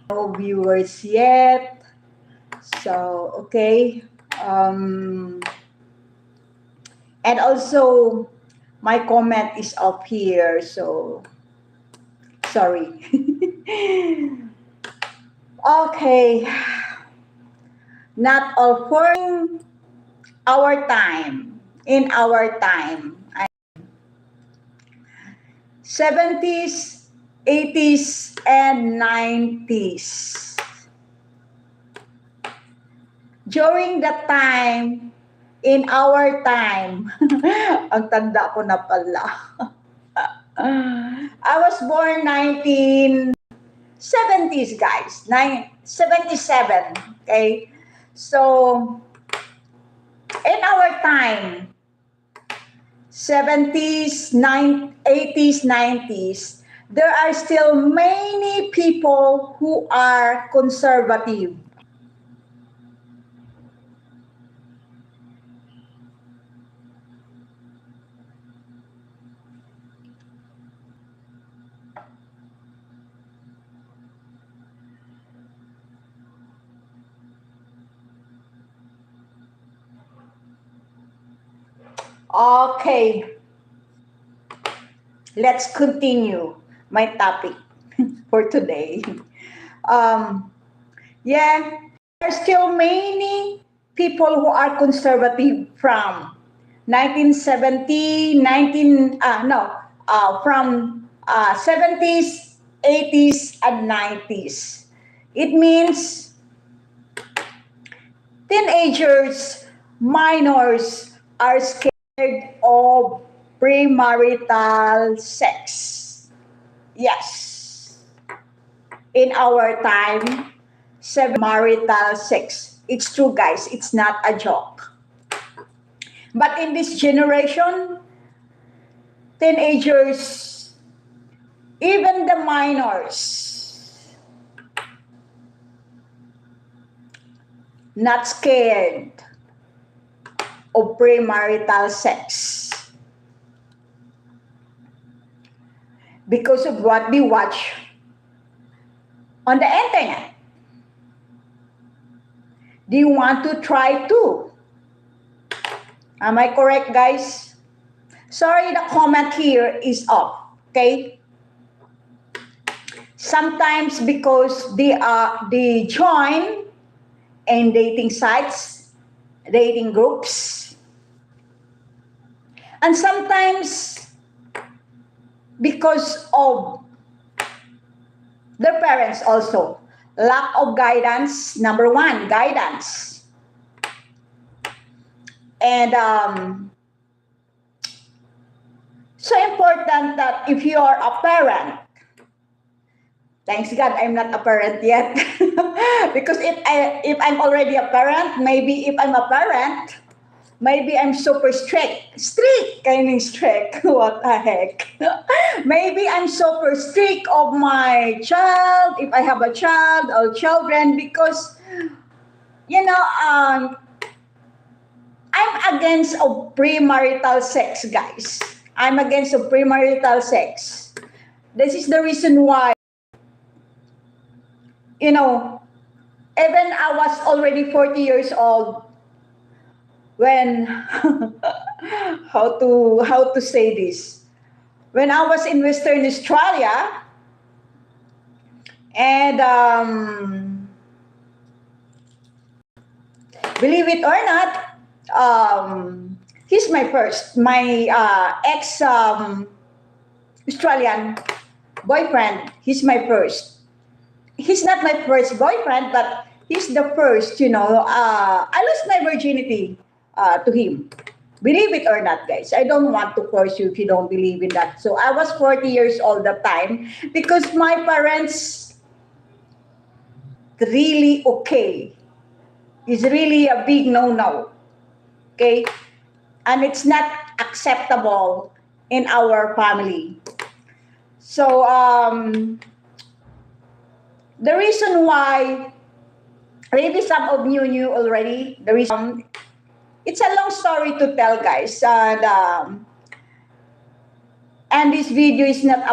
No viewers yet. So, okay. Um, and also, my comment is up here. So, sorry. Okay. Not all for our time. In our time. 70s, 80s, and 90s. During that time, in our time, ang tanda ko na pala. I was born 1970s, guys. 77, okay? So, in our time, 70s, 80s, 90s, there are still many people who are conservative. Okay, let's continue my topic for today. Um, yeah, there are still many people who are conservative from 1970, 19, no, from 70s, 80s, and 90s. It means teenagers, minors are scared of premarital sex. Yes. In our time, marital sex. It's true, guys. It's not a joke. But in this generation, teenagers, even the minors, not scared of premarital sex because of what they watch on the internet. They want to try too. Am I correct, guys? Sorry, the comment here is off. Okay. Sometimes because they join in dating sites, dating groups, and sometimes because of their parents also. Lack of guidance, number one, guidance. And so important that if you are a parent, thanks God I'm not a parent yet. Because if I'm already a parent, maybe if I'm a parent, maybe I'm super strict. Strict, kind of strict. What the heck? Maybe I'm super strict of my child, if I have a child or children, because, you know, I'm against of premarital sex, guys. I'm against of premarital sex. This is the reason why, you know, even I was already 40 years old when how to say this, when I was in Western Australia, and believe it or not, he's my ex Australian boyfriend. He's my first. He's not my first boyfriend, but he's the first. I lost my virginity to him. Believe it or not, guys. I don't want to force you if you don't believe in that. So I was 40 years old that time because my parents really okay. It's really a big no-no. Okay? And it's not acceptable in our family. So the reason why, maybe some of you knew already, the reason, it's a long story to tell, guys. And this video is not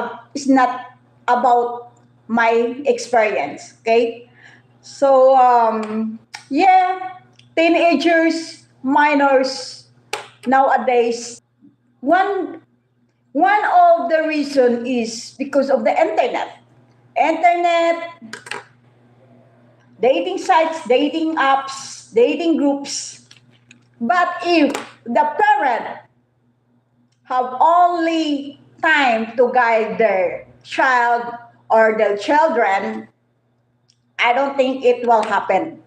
about my experience. Okay, so yeah, teenagers, minors nowadays. One one of the reason is because of the internet. Internet, dating sites, dating apps, dating groups. But if the parent have only time to guide their child or their children, I don't think it will happen.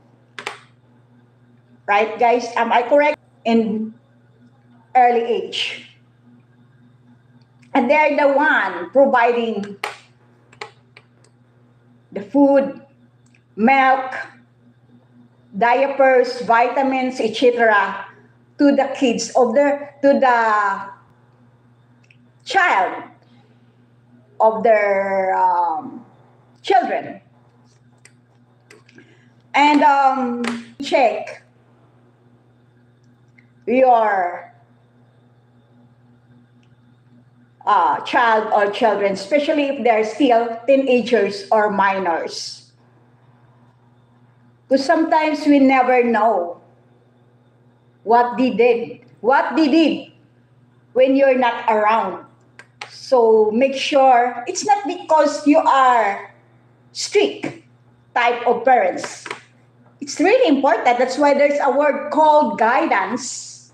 Right, guys? Am I correct? In early age. And they're the one providing the food, milk, diapers, vitamins, etc. to the kids of their to the child of their children. And check your child or children, especially if they're still teenagers or minors. Because sometimes we never know what they did when you're not around. So make sure it's not because you are strict type of parents. It's really important. That's why there's a word called guidance.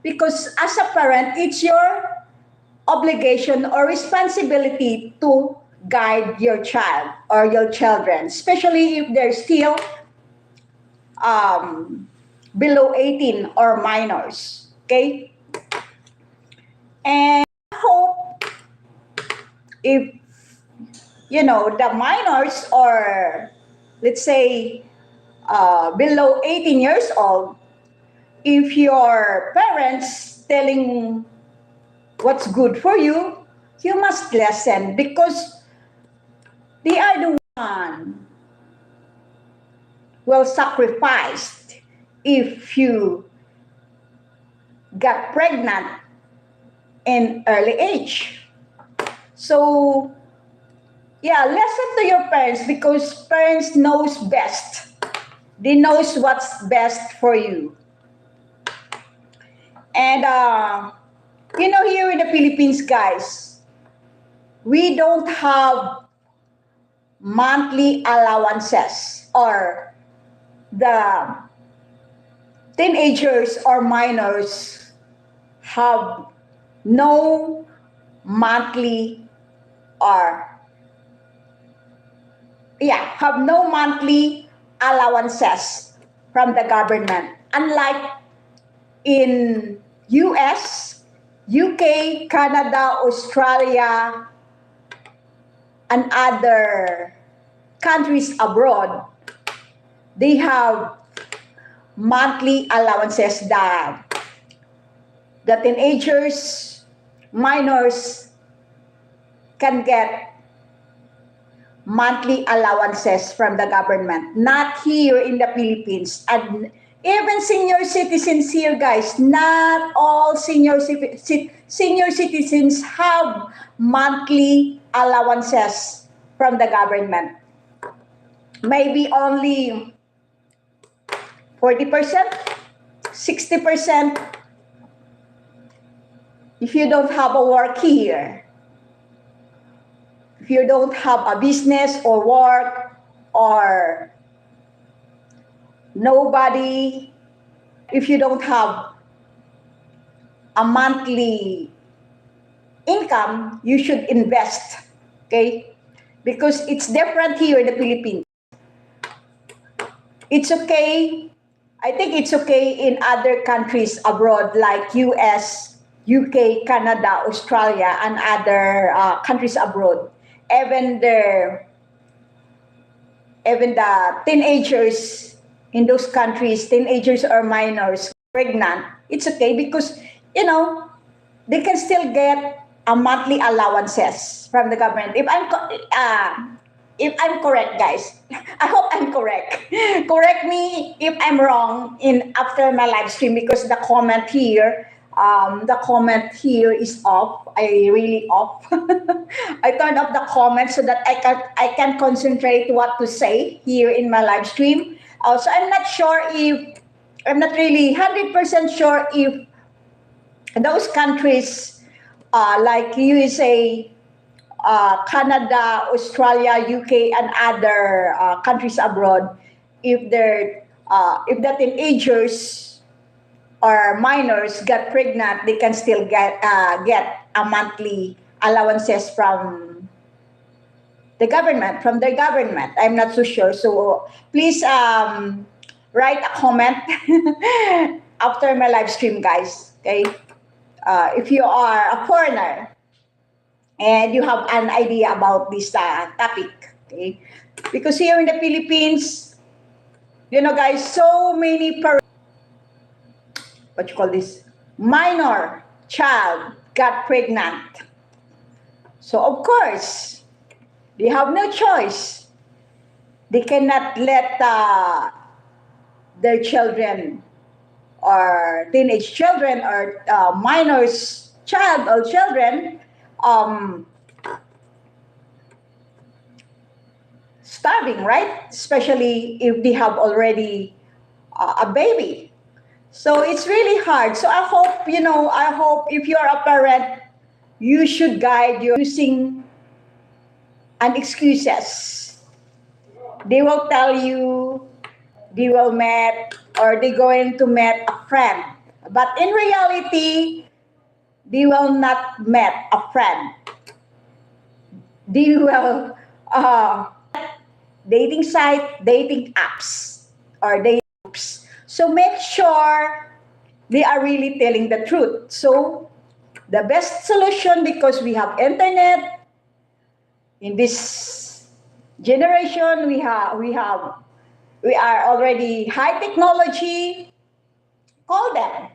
Because as a parent, it's your obligation or responsibility to guide your child or your children, especially if they're still um, below 18 or minors. Okay? And I hope if, the minors or let's say below 18 years old, if your parents telling what's good for you, you must listen because they are the one will sacrifice if you got pregnant in early age. So yeah, listen to your parents because parents knows best. They knows what's best for you. And here in the Philippines, guys, we don't have monthly allowances or the teenagers or minors have no monthly or have no monthly allowances from the government, unlike in US, UK, Canada, Australia, and other countries abroad. They have monthly allowances that the teenagers, minors can get monthly allowances from the government. Not here in the Philippines. And even senior citizens here, guys, not all senior citizens have monthly allowances from the government. Maybe only 40%, 60% if you don't have a work here. If you don't have a business or work or nobody, if you don't have a monthly income, you should invest, okay? Because it's different here in the Philippines. It's okay. I think it's okay in other countries abroad like US, UK, Canada, Australia, and other countries abroad. Even the teenagers in those countries, teenagers or minors, pregnant, it's okay because, they can still get a monthly allowances from the government. If I'm correct, guys, I hope I'm correct. Correct me if I'm wrong in after my live stream because the comment here The comment here is off. I really off. I turned off the comment so that I can concentrate what to say here in my live stream. So I'm not really 100% sure if those countries like USA, Canada, Australia, UK, and other countries abroad, if the teenagers or minors get pregnant, they can still get a monthly allowances from their government. I'm not so sure. So please write a comment after my live stream, guys. Okay, if you are a foreigner and you have an idea about this topic, okay, because here in the Philippines, guys, so many what you call this minor child got pregnant. So of course, they have no choice. They cannot let their children or teenage children or minors child or children starving, right? Especially if they have already a baby. So it's really hard. So I hope if you're a parent, you should guide your using and excuses. They will tell you they will meet or they going to meet a friend. But in reality, they will not meet a friend. They will dating site, dating apps, or dating groups. So make sure they are really telling the truth. So the best solution, because we have internet in this generation, we are already high technology. Call them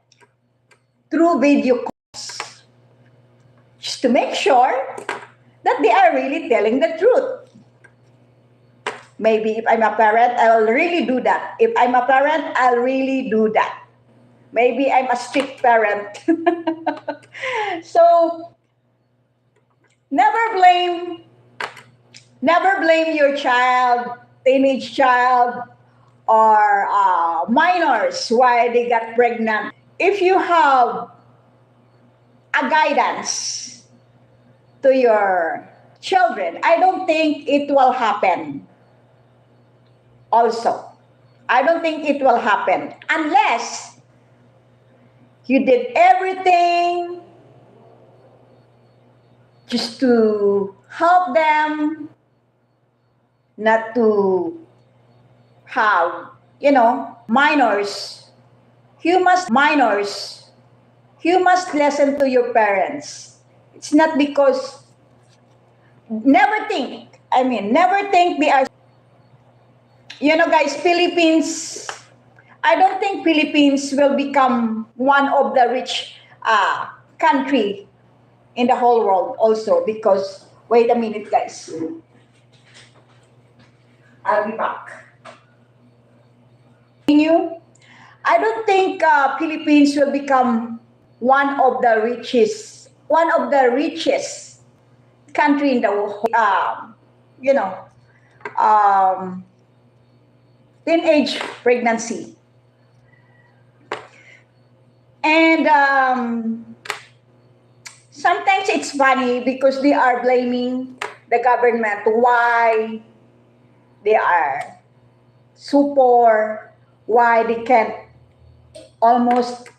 through video calls, just to make sure that they are really telling the truth. Maybe if I'm a parent, I'll really do that. If I'm a parent, I'll really do that. Maybe I'm a strict parent. So never blame your child, teenage child, or minors why they got pregnant. If you have a guidance to your children, I don't think it will happen. Also, I don't think it will happen unless you did everything just to help them not to have, minors. You must listen to your parents. It's not because, never think they are, guys, Philippines, I don't think Philippines will become one of the rich country in the whole world also, because, wait a minute, guys. I'll be back. I don't think Philippines will become one of the richest country in the world. Teenage pregnancy. And sometimes it's funny because they are blaming the government why they are so poor, why they can't almost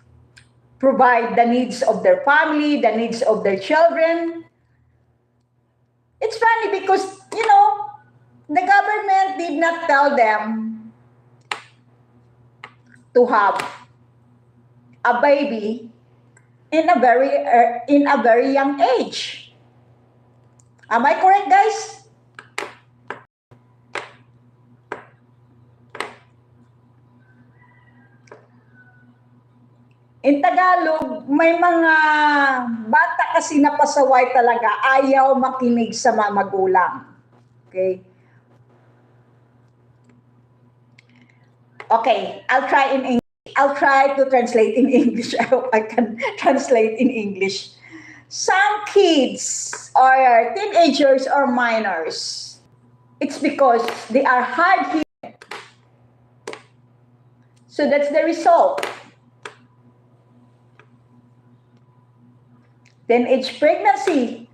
provide the needs of their family, the needs of their children. It's funny because, the government did not tell them to have a baby in a very young age. Am I correct, guys? In Tagalog, may mga bata kasi na pasaway talaga, ayaw makinig sa mga magulang. Okay? Okay, I'll try in English. I'll try to translate in English. I hope I can translate in English. Some kids or teenagers or minors, it's because they are hard hit. So that's the result. Teenage pregnancy.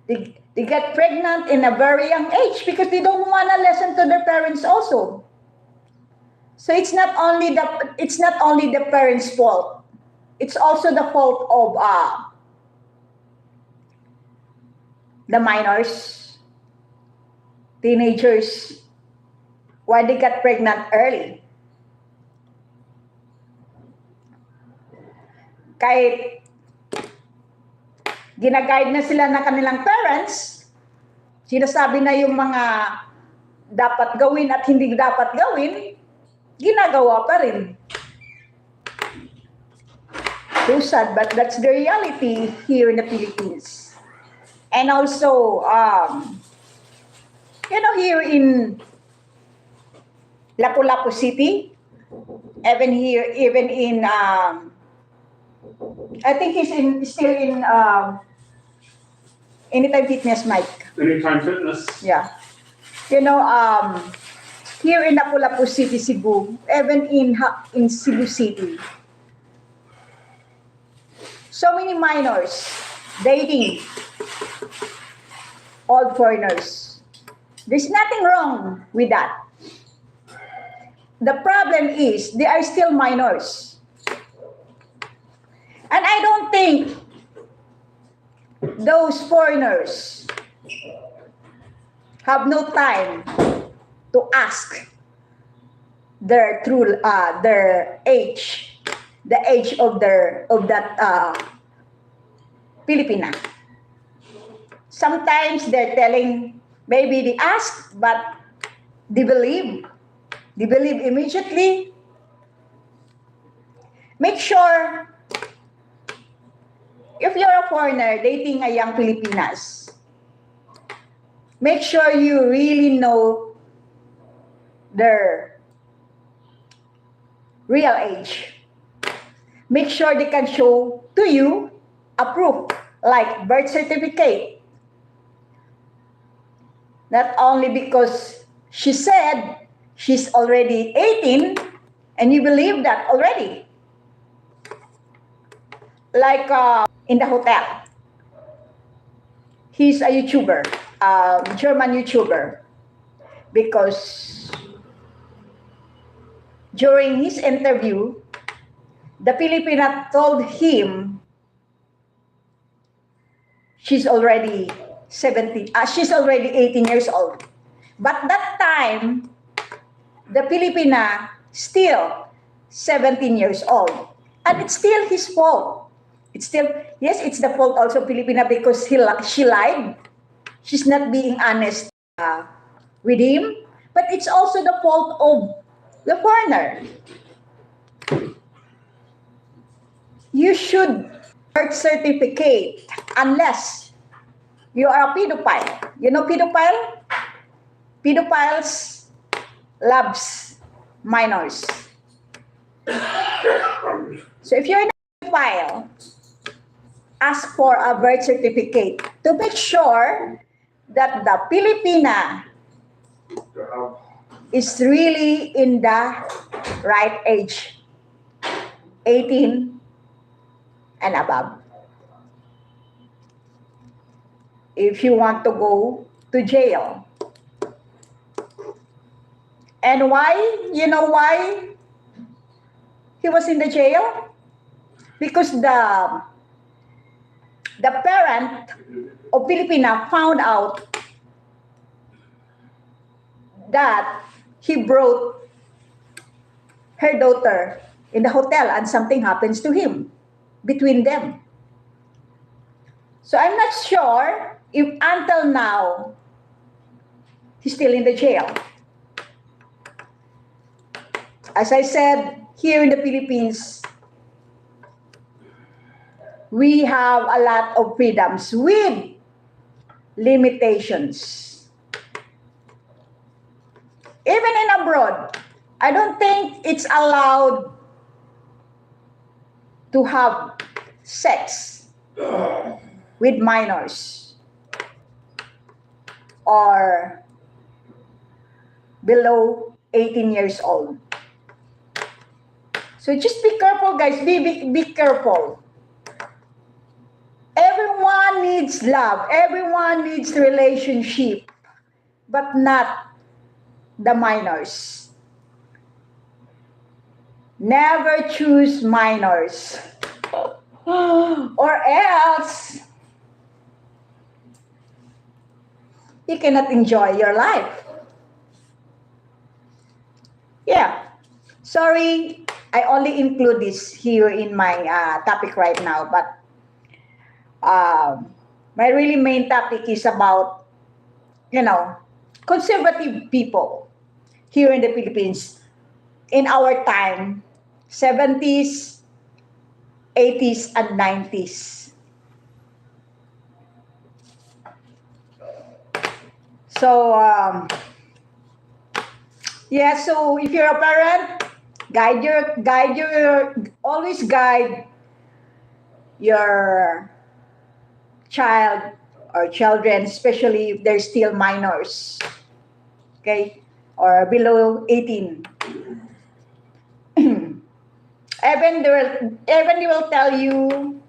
They get pregnant in a very young age because they don't want to listen to their parents also. So it's not only the parents' fault. It's also the fault of the minors, teenagers, why they got pregnant early. Kahit ginaguide na sila ng kanilang parents, sinasabi na yung mga dapat gawin at hindi dapat gawin, ginagawa pa rin. So sad, but that's the reality here in the Philippines. And also, here in Lapu-Lapu City, even in, I think he's still in Anytime Fitness, Mike. Anytime Fitness. Yeah. Here in Lapu-Lapu City, Cebu, even in Cebu City, so many minors dating old foreigners. There's nothing wrong with that. The problem is they are still minors. And I don't think those foreigners have no time to ask their age, the age of that Filipina. Sometimes they're telling, maybe they ask, but they believe immediately. Make sure, if you're a foreigner dating a young Filipinas, make sure you really know their real age. Make sure they can show to you a proof, like birth certificate. Not only because she said she's already 18 and you believe that already. Like in the hotel. He's a YouTuber, German YouTuber. Because during his interview, the Filipina told him she's already 18 years old. But that time, the Filipina still 17 years old. And it's still his fault. It's the fault also of Filipina because she lied. She's not being honest with him. But it's also the fault of the foreigner. You should birth certificate unless you are a pedophile. You know pedophile? Pedophiles loves minors. So if you're a pedophile, ask for a birth certificate to make sure that the Filipina is really in the right age, 18 and above. If you want to go to jail. And why? You know why he was in the jail? Because the parent of Filipina found out that he brought her daughter in the hotel and something happens to him between them. So I'm not sure if until now he's still in the jail. As I said, here in the Philippines, we have a lot of freedoms with limitations. Even in abroad, I don't think it's allowed to have sex with minors or below 18 years old. So just be careful, guys. Be careful. Everyone needs love. Everyone needs relationship, but not the minors. Never choose minors. Or else you cannot enjoy your life. Yeah. Sorry, I only include this here in my topic right now, but my really main topic is about, conservative people here in the Philippines in our time, 70s, 80s, and 90s. So, yeah, so if you're a parent, always guide your child or children, especially if they're still minors, okay, or below 18. Even they will tell you,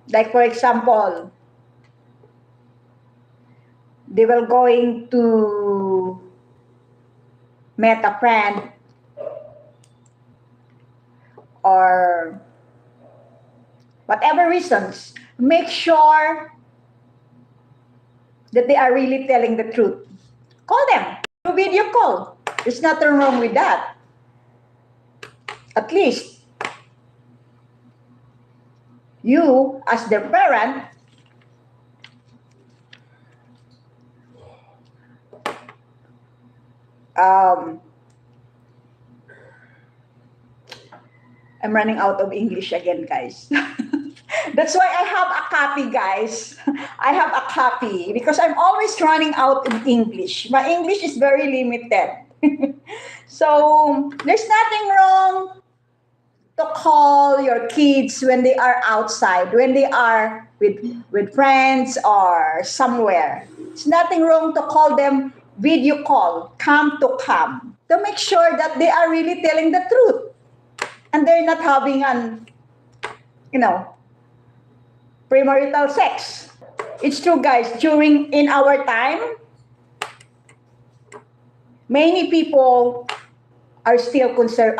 like for example, they will going to meet a friend or whatever reasons, make sure that they are really telling the truth. Call them through video call. There's nothing wrong with that. At least you, as their parent, I'm running out of English again, guys. That's why I have a copy, guys. I have a copy because I'm always running out of English. My English is very limited. So there's nothing wrong to call your kids when they are outside, when they are with friends or somewhere. It's nothing wrong to call them video call, cam to make sure that they are really telling the truth and they're not having premarital sex. It's true, guys. In our time, many people are still concerned.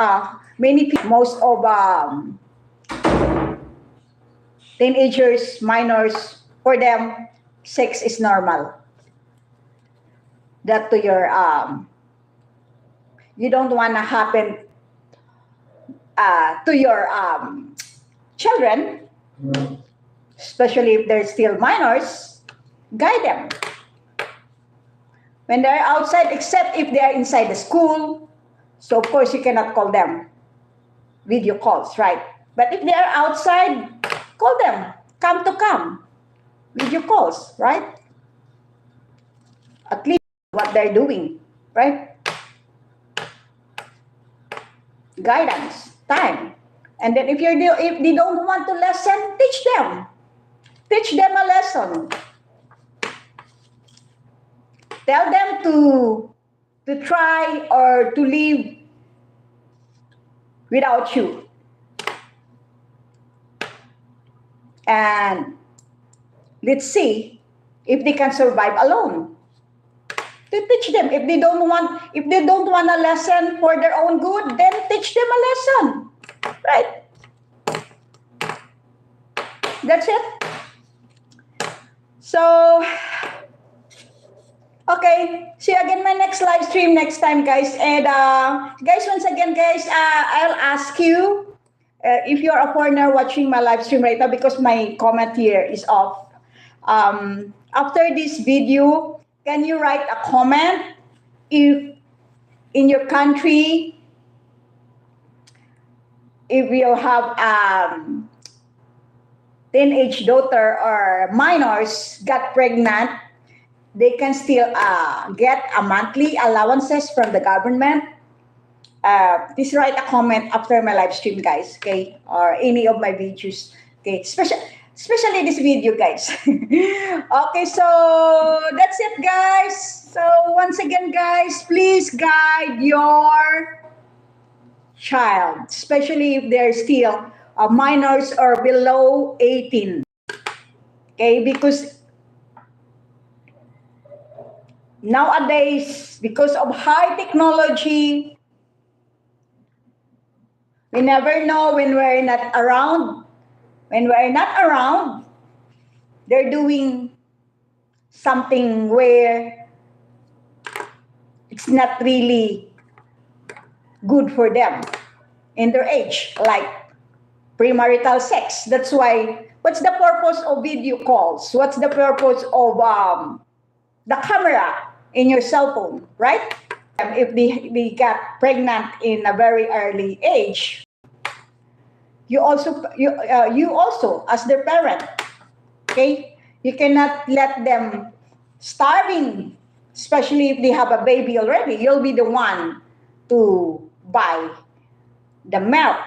Most of teenagers, minors, for them, sex is normal. That to your you don't want to happen to your children, especially if they're still minors. Guide them when they're outside, except if they are inside the school. So of course you cannot call them video calls, right? But if they are outside, call them come video calls, right? At least what they're doing, right? Guidance, time. And then if they don't want to listen, teach them. Teach them a lesson. Tell them to try or to live without you. And let's see if they can survive alone. To teach them. If they don't want a lesson for their own good, then teach them a lesson. Right? That's it. So, okay. See you again my next live stream next time, guys. And guys, once again, guys, I'll ask you if you're a foreigner watching my live stream right now, because my comment here is off. After this video, can you write a comment if in your country, if you have teenage daughter or minors got pregnant, they can still get a monthly allowances from the government Please write a comment after my live stream, guys, okay? Or any of my videos, okay? Especially this video, guys. Okay, so that's it, guys. So once again, guys, please guide your child, especially if they're still minors or below 18. Okay, because nowadays, because of high technology, we never know when we're not around. When we're not around, they're doing something where it's not really good for them in their age, like premarital sex. That's why, what's the purpose of video calls? What's the purpose of the camera in your cell phone, right? If they got pregnant in a very early age, you also as their parent, okay, you cannot let them starving, especially if they have a baby already. You'll be the one to buy the milk,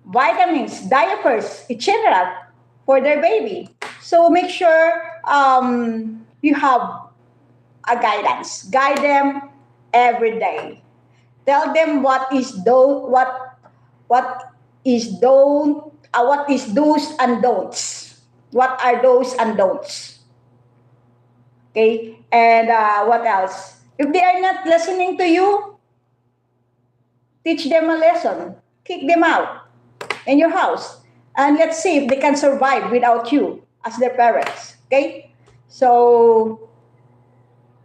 vitamins, diapers, etc. for their baby. So make sure you have a guidance. Guide them every day. Tell them what is do's and don'ts. What are those and don'ts? Okay, and what else? If they are not listening to you, teach them a lesson. Kick them out in your house, and let's see if they can survive without you as their parents. Okay, so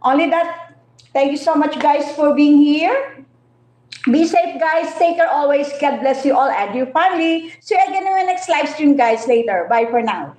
only that. Thank you so much, guys, for being here. Be safe, guys. Take care always. God bless you all and your family. See you again in my next live stream, guys, later. Bye for now.